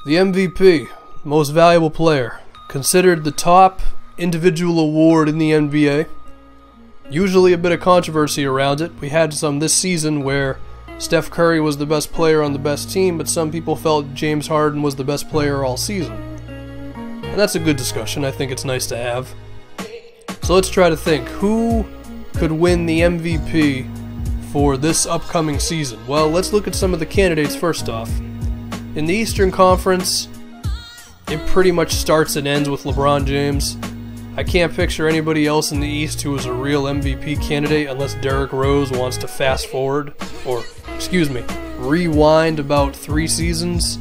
The MVP, Most Valuable Player, considered the top individual award in the NBA. Usually a bit of controversy around it. We had some this season where Steph Curry was the best player on the best team, but some people felt James Harden was the best player all season. And that's a good discussion. I think it's nice to have. So let's try to think, who could win the MVP for this upcoming season? Well, let's look at some of the candidates first off. In the Eastern Conference, it pretty much starts and ends with LeBron James. I can't picture anybody else in the East who is a real MVP candidate unless Derrick Rose wants to fast forward, or, rewind about 3 seasons.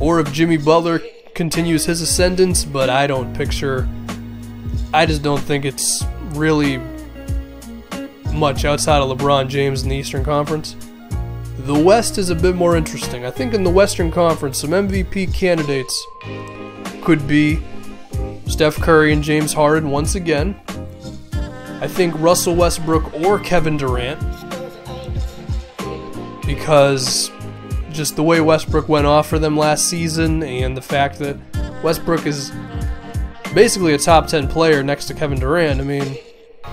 Or if Jimmy Butler continues his ascendance, but I just don't think it's really much outside of LeBron James in the Eastern Conference. The West is a bit more interesting. I think in the Western Conference, some MVP candidates could be Steph Curry and James Harden once again. I think Russell Westbrook or Kevin Durant, because just the way Westbrook went off for them last season and the fact that Westbrook is basically a top 10 player next to Kevin Durant. I mean,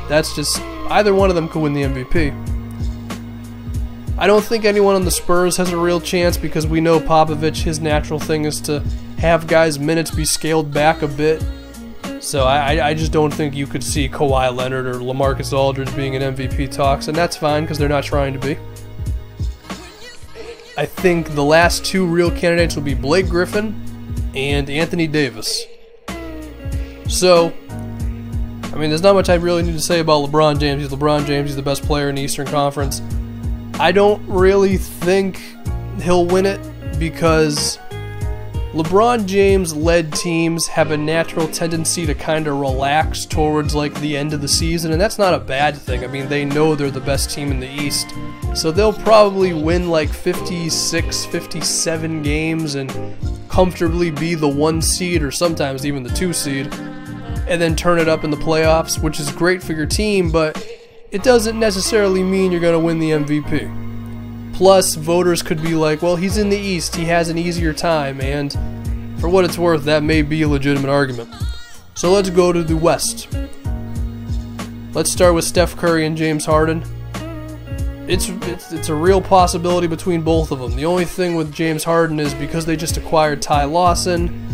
that's just, either one of them could win the MVP. I don't think anyone on the Spurs has a real chance because we know Popovich, his natural thing is to have guys' minutes be scaled back a bit. So I just don't think you could see Kawhi Leonard or LaMarcus Aldridge being in MVP talks, and that's fine because they're not trying to be. I think the last 2 real candidates will be Blake Griffin and Anthony Davis. So, I mean, there's not much I really need to say about LeBron James. He's LeBron James. He's the best player in the Eastern Conference. I don't really think he'll win it because LeBron James-led teams have a natural tendency to kind of relax towards like the end of the season, and that's not a bad thing. I mean, they know they're the best team in the East, so they'll probably win like 56, 57 games and comfortably be the 1 seed or sometimes even the 2 seed, and then turn it up in the playoffs, which is great for your team, but it doesn't necessarily mean you're going to win the MVP. Plus, voters could be like, well, he's in the East, he has an easier time, and for what it's worth, that may be a legitimate argument. So let's go to the West. Let's start with Steph Curry and James Harden. It's a real possibility between both of them. The only thing with James Harden is because they just acquired Ty Lawson,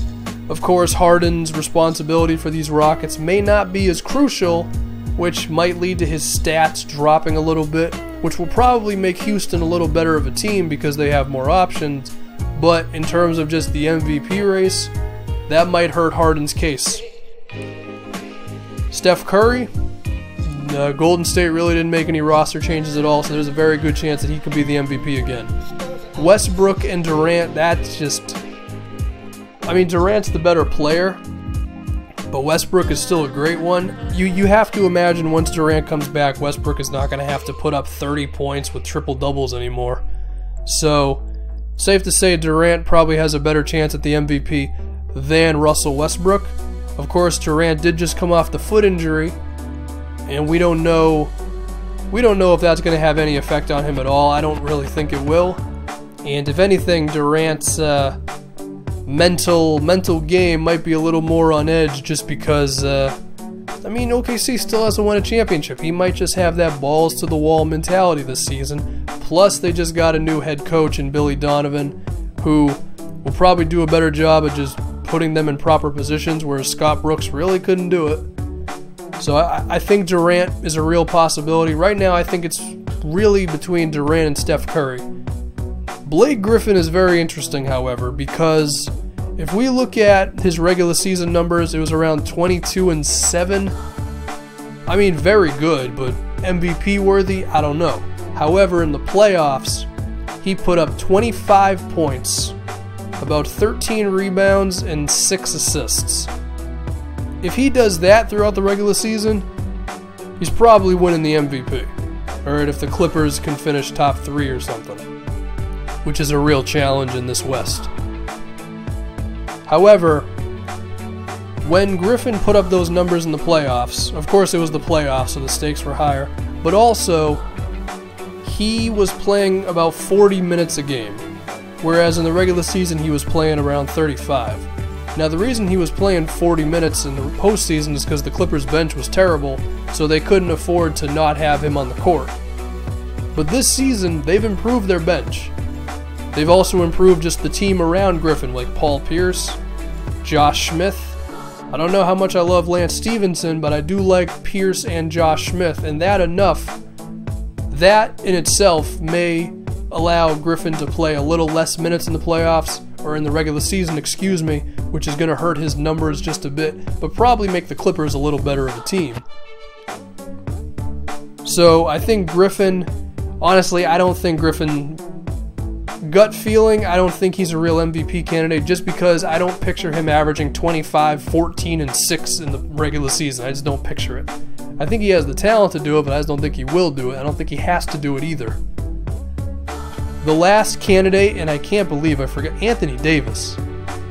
of course, Harden's responsibility for these Rockets may not be as crucial, which might lead to his stats dropping a little bit, which will probably make Houston a little better of a team because they have more options, but in terms of just the MVP race, that might hurt Harden's case. Steph Curry, Golden State really didn't make any roster changes at all, so there's a very good chance that he could be the MVP again. Westbrook and Durant, that's just, I mean, Durant's the better player, but Westbrook is still a great one. You have to imagine once Durant comes back, Westbrook is not going to have to put up 30 points with triple doubles anymore. So, safe to say Durant probably has a better chance at the MVP than Russell Westbrook. Of course, Durant did just come off the foot injury, and we don't know if that's going to have any effect on him at all. I don't really think it will. And if anything, Durant's mental game might be a little more on edge just because, I mean, OKC still hasn't won a championship. He might just have that balls to the wall mentality this season. Plus, they just got a new head coach in Billy Donovan, who will probably do a better job of just putting them in proper positions, whereas Scott Brooks really couldn't do it. So I think Durant is a real possibility. Right now, I think it's really between Durant and Steph Curry. Blake Griffin is very interesting, however, because if we look at his regular season numbers, it was around 22-7. I mean, very good, but MVP worthy, I don't know. However, in the playoffs, he put up 25 points, about 13 rebounds, and 6 assists. If he does that throughout the regular season, he's probably winning the MVP. Or if the Clippers can finish top 3 or something, which is a real challenge in this West. However, when Griffin put up those numbers in the playoffs, of course it was the playoffs, so the stakes were higher, but also he was playing about 40 minutes a game. whereas in the regular season he was playing around 35. Now the reason he was playing 40 minutes in the postseason is because the Clippers bench was terrible, so they couldn't afford to not have him on the court. But this season, they've improved their bench. They've also improved just the team around Griffin, like Paul Pierce, Josh Smith. I don't know how much I love Lance Stevenson, but I do like Pierce and Josh Smith, and that in itself may allow Griffin to play a little less minutes in the playoffs, or in the regular season, excuse me, which is going to hurt his numbers just a bit, but probably make the Clippers a little better of a team. So I think Griffin, honestly, I don't think Griffin, gut feeling, I don't think he's a real MVP candidate just because I don't picture him averaging 25, 14, and 6 in the regular season. I just don't picture it. I think he has the talent to do it, but I just don't think he will do it. I don't think he has to do it either. The last candidate, and I can't believe I forgot, Anthony Davis.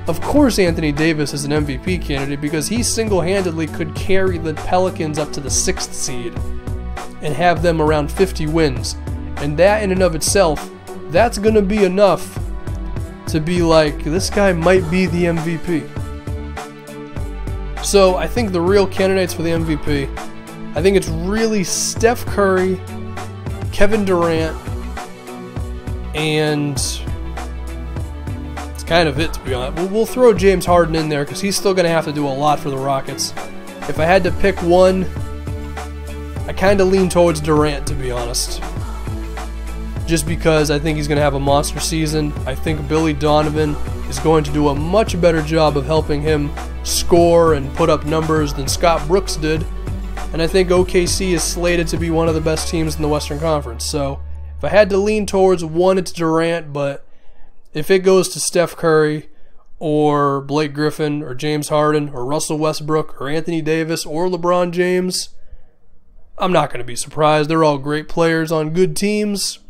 Of course Anthony Davis is an MVP candidate because he single-handedly could carry the Pelicans up to the 6th seed and have them around 50 wins. And that in and of itself, that's going to be enough to be like, this guy might be the MVP. So I think the real candidates for the MVP, I think it's really Steph Curry, Kevin Durant, and it's kind of it, to be honest. We'll throw James Harden in there because he's still going to have to do a lot for the Rockets. If I had to pick one, I kind of lean towards Durant, to be honest. Just because I think he's going to have a monster season. I think Billy Donovan is going to do a much better job of helping him score and put up numbers than Scott Brooks did. And I think OKC is slated to be one of the best teams in the Western Conference. So if I had to lean towards one, it's Durant, but if it goes to Steph Curry or Blake Griffin or James Harden or Russell Westbrook or Anthony Davis or LeBron James, I'm not going to be surprised. They're all great players on good teams.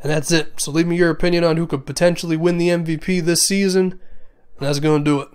And that's it. So leave me your opinion on who could potentially win the MVP this season, and that's going to do it.